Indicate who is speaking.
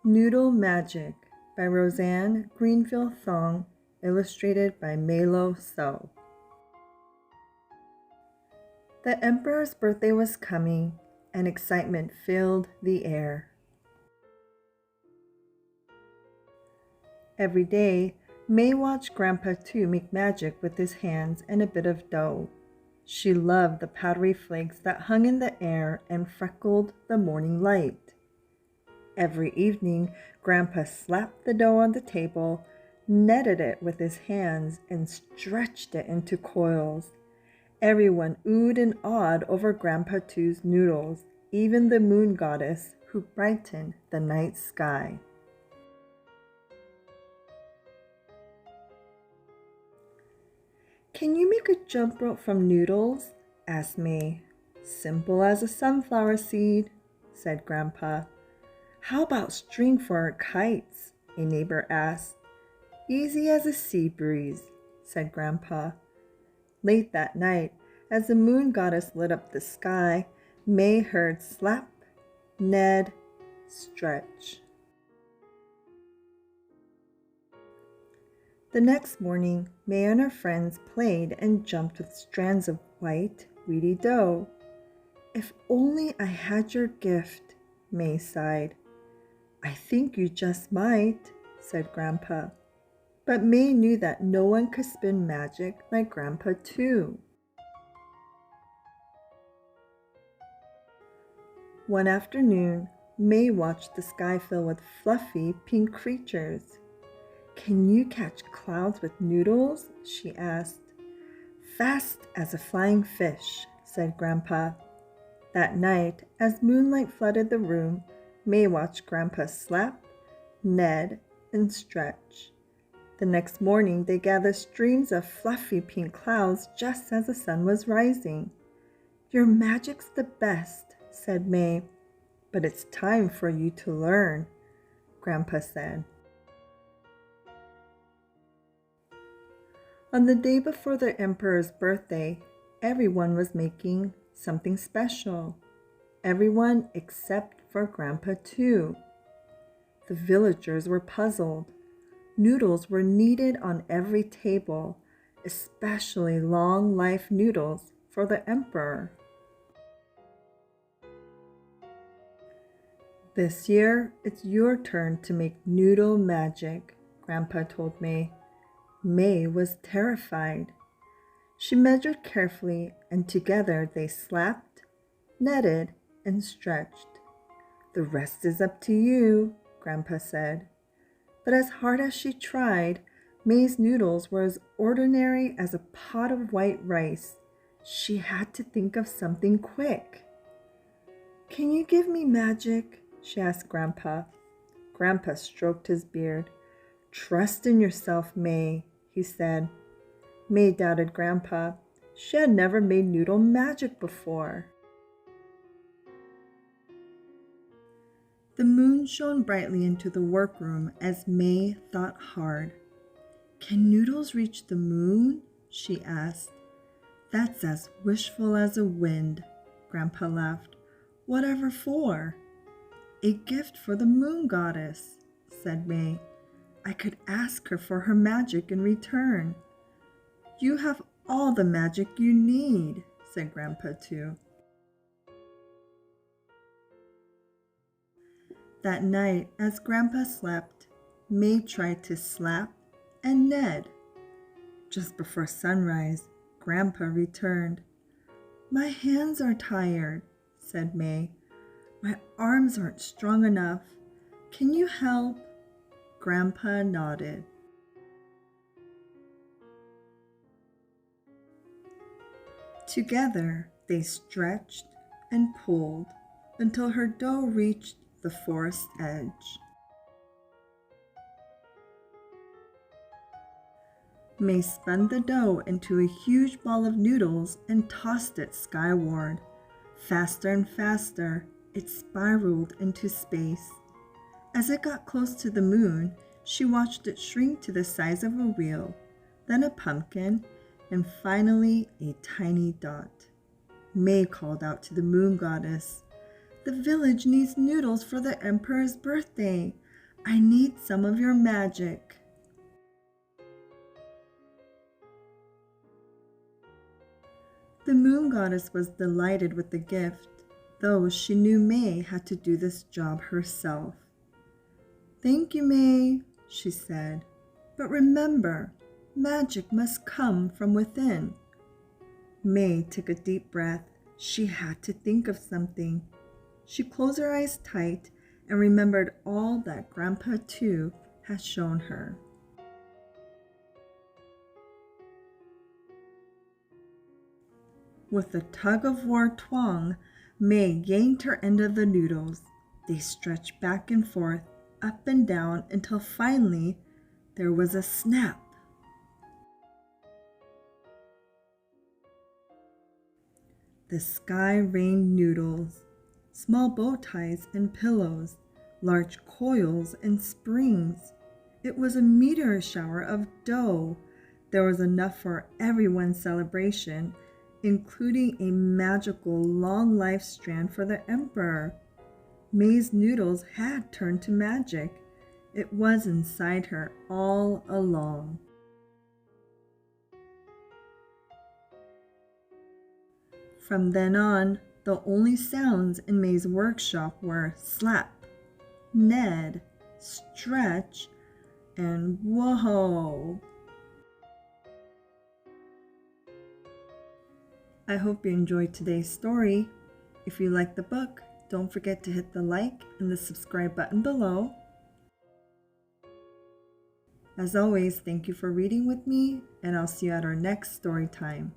Speaker 1: Noodle Magic by Roseanne Greenfield Thong, illustrated by Melo So. The Emperor's birthday was coming, and excitement filled the air. Every day, May watched Grandpa Tu make magic with his hands and a bit of dough. She loved the powdery flakes that hung in the air and freckled the morning light. Every evening, Grandpa slapped the dough on the table, kneaded it with his hands, and stretched it into coils. Everyone oohed and awed over Grandpa Tu's noodles, even the moon goddess who brightened the night sky. "Can you make a jump rope from noodles?" asked May. "Simple as a sunflower seed," said Grandpa. "How about string for our kites?" a neighbor asked. "Easy as a sea breeze," said Grandpa. Late that night, as the moon goddess lit up the sky, May heard slap, Ned, stretch. The next morning, May and her friends played and jumped with strands of white, weedy dough. "If only I had your gift," May sighed. "I think you just might," said Grandpa. But May knew that no one could spin magic like Grandpa Tu. One afternoon, May watched the sky fill with fluffy pink creatures. "Can you catch clouds with noodles?" she asked. "Fast as a flying fish," said Grandpa. That night, as moonlight flooded the room, May watched Grandpa slap, Ned, and stretch. The next morning, they gathered streams of fluffy pink clouds just as the sun was rising. "Your magic's the best," said May. "But it's time for you to learn," Grandpa said. On the day before the Emperor's birthday, everyone was making something special. Everyone except for Grandpa Tu. The villagers were puzzled. Noodles were needed on every table, especially long life noodles for the Emperor. "This year, it's your turn to make noodle magic," Grandpa told May. May was terrified. She measured carefully, and together they slapped, netted, and stretched. "The rest is up to you," Grandpa said. But as hard as she tried, May's noodles were as ordinary as a pot of white rice. She had to think of something quick. "Can you give me magic?" she asked Grandpa. Grandpa stroked his beard. "Trust in yourself, May," he said. May doubted Grandpa. She had never made noodle magic before. The moon shone brightly into the workroom as May thought hard. "Can noodles reach the moon?" she asked. "That's as wishful as a wind," Grandpa laughed. "Whatever for?" "A gift for the moon goddess," said May. "I could ask her for her magic in return." "You have all the magic you need," said Grandpa Tu. That night, as Grandpa slept, May tried to slap and Ned. Just before sunrise, Grandpa returned. "My hands are tired," said May. "My arms aren't strong enough. Can you help?" Grandpa nodded. Together, they stretched and pulled until her dough reached the forest edge. May spun the dough into a huge ball of noodles and tossed it skyward. Faster and faster, it spiraled into space. As it got close to the moon, she watched it shrink to the size of a wheel, then a pumpkin, and finally a tiny dot. May called out to the moon goddess, "The village needs noodles for the Emperor's birthday. I need some of your magic. The moon goddess was delighted with the gift, though she knew May had to do this job herself. Thank you, May, she said. But remember, magic must come from within. May took a deep breath. She had to think of something. She closed her eyes tight and remembered all that Grandpa Two had shown her. With a tug-of-war twang, May yanked her end of the noodles. They stretched back and forth, up and down, until finally there was a snap. The sky rained noodles, small bow ties and pillows, large coils and springs. It was a meteor shower of dough. There was enough for everyone's celebration, including a magical long life strand for the emperor. May's noodles had turned to magic. It was inside her all along. From then on, the only sounds in May's workshop were slap, Ned, stretch, and whoa. I hope you enjoyed today's story. If you liked the book, don't forget to hit the like and the subscribe button below. As always, thank you for reading with me, and I'll see you at our next story time.